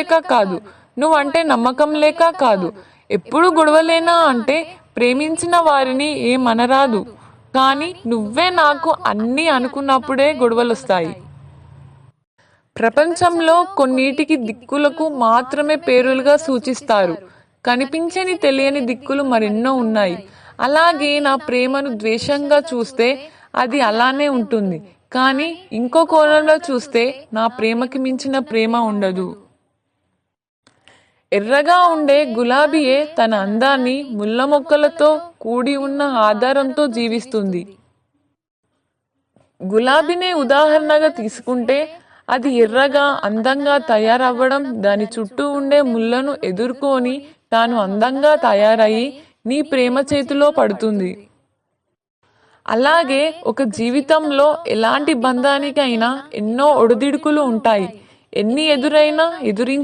లేక కాదు, నువ్వంటే నమ్మకం లేక కాదు, ఎప్పుడు గొడవలేనా అంటే ప్రేమించిన వారిని ఏమనరాదు. కానీ నువ్వే నాకు అన్నీ అనుకున్నప్పుడే గొడవలొస్తాయి. ప్రపంచంలో కొన్నిటికి దిక్కులకు మాత్రమే పేరులుగా సూచిస్తారు. కనిపించని తెలియని దిక్కులు మరెన్నో ఉన్నాయి. అలాగే నా ప్రేమను ద్వేషంగా చూస్తే అది అలానే ఉంటుంది. కానీ ఇంకో కోణంలో చూస్తే నా ప్రేమకి మించిన ప్రేమ ఉండదు. ఎర్రగా ఉండే గులాబీయే తన అందాన్ని ముళ్ళ మొక్కలతో కూడి ఉన్న ఆధారంతో జీవిస్తుంది. గులాబీనే ఉదాహరణగా తీసుకుంటే అది ఎర్రగా అందంగా తయారవ్వడం, దాని చుట్టూ ఉండే ముళ్ళను ఎదుర్కొని తాను అందంగా తయారయ్యి నీ ప్రేమ చేతిలో పడుతుంది. అలాగే ఒక జీవితంలో ఎలాంటి బంధానికైనా ఎన్నో ఒడిదుడుకులు ఉంటాయి. ఎన్ని ఎదురైనా